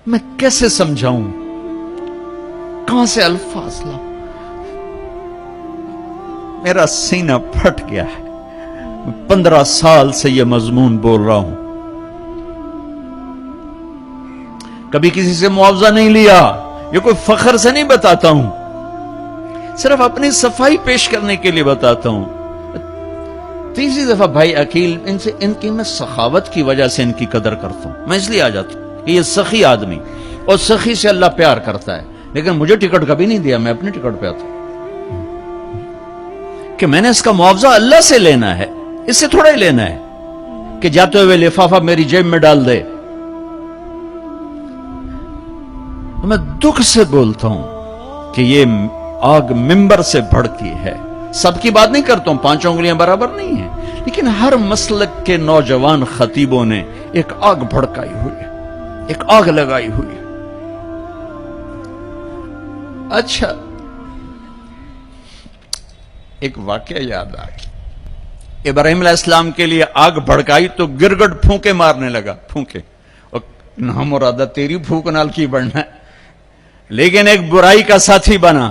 میں کیسے سمجھاؤں، کہاں سے الفاظ لاؤں؟ میرا سینہ پھٹ گیا ہے. 15 سال سے یہ مضمون بول رہا ہوں، کبھی کسی سے معاوضہ نہیں لیا، یہ کوئی فخر سے نہیں بتاتا ہوں، صرف اپنی صفائی پیش کرنے کے لیے بتاتا ہوں. تیسری دفعہ بھائی عقیل ان کی میں سخاوت کی وجہ سے ان کی قدر کرتا ہوں، میں اس لیے آ جاتا ہوں کہ یہ سخی آدمی، اور سخی سے اللہ پیار کرتا ہے. لیکن مجھے ٹکٹ کبھی نہیں دیا، میں اپنی ٹکٹ پہ آتا ہوں کہ میں نے اس کا معاوضہ اللہ سے لینا ہے، اس سے تھوڑا ہی لینا ہے کہ جاتے ہوئے لفافہ میری جیب میں ڈال دے. میں دکھ سے بولتا ہوں کہ یہ آگ ممبر سے بھڑکی ہے. سب کی بات نہیں کرتا ہوں، 5 انگلیاں برابر نہیں ہیں، لیکن ہر مسلک کے نوجوان خطیبوں نے ایک آگ بھڑکائی ہوئی ہے، ایک آگ لگائی ہوئی ہے. اچھا، ایک واقعہ یاد آ گیا. ابراہیم علیہ السلام کے لیے آگ بھڑکائی تو گرگٹ پھونکے مارنے لگا، پھونکے، اور نہ مرادہ تیری پھونک نال کی بڑھنا ہے. لیکن ایک برائی کا ساتھی بنا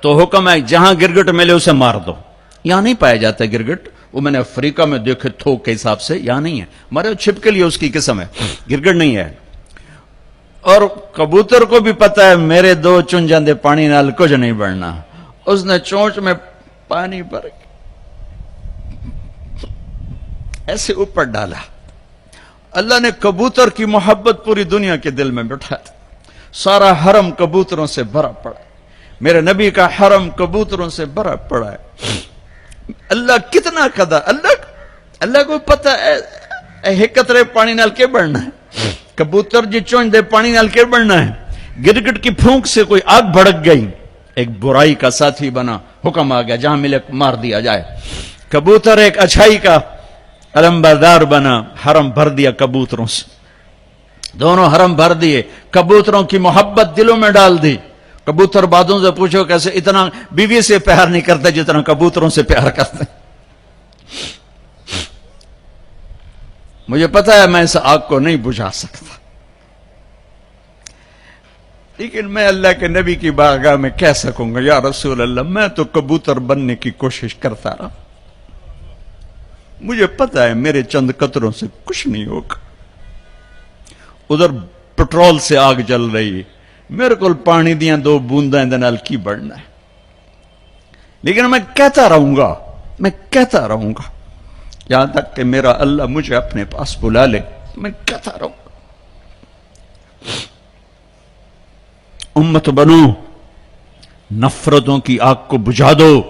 تو حکم ہے جہاں گرگٹ ملے اسے مار دو. یہاں نہیں پایا جاتا گرگٹ، وہ میں نے افریقہ میں دیکھے تھوک کے حساب سے، یہاں نہیں ہے. مارے چھپ کے لیے اس کی قسم ہے، گرگٹ نہیں ہے. اور کبوتر کو بھی پتا ہے میرے 2 چن جاندے پانی نال کچھ نہیں بڑھنا. اس نے چونچ میں پانی بھر ایسے اوپر ڈالا. اللہ نے کبوتر کی محبت پوری دنیا کے دل میں بٹھا. سارا حرم کبوتروں سے بھرا پڑا، میرے نبی کا حرم کبوتروں سے بھرا پڑا ہے. اللہ کتنا قدر، اللہ کو پتہ ہے ایک قطرے پانی نال کے بڑھنا ہے. کبوتر جی چونچ دے پانی نال کے بڑھنا ہے. گرگٹ کی پھونک سے کوئی آگ بھڑک گئی، ایک برائی کا ساتھی بنا، حکم آ گیا جہاں ملے مار دیا جائے. کبوتر ایک اچھائی کا علمبردار بنا، حرم بھر دیا کبوتروں سے. دونوں حرم بھر دیے، کبوتروں کی محبت دلوں میں ڈال دی. کبوتر بادوں سے پوچھو کیسے اتنا بیوی سے پیار نہیں کرتے جتنا کبوتروں سے پیار کرتے. مجھے پتا ہے میں اس آگ کو نہیں بجھا سکتا، لیکن میں اللہ کے نبی کی بارگاہ میں کہہ سکوں گا یا رسول اللہ میں تو کبوتر بننے کی کوشش کرتا رہا، مجھے پتا ہے میرے چند قطروں سے کچھ نہیں ہوگا. ادھر پٹرول سے آگ جل رہی ہے، میرے کو پانی دیاں 2 بونداں دے نال کی بڑھنا ہے. لیکن میں کہتا رہوں گا یہاں تک کہ میرا اللہ مجھے اپنے پاس بلا لے. میں کہتا رہوں گا امت بنو، نفرتوں کی آگ کو بجھا دو.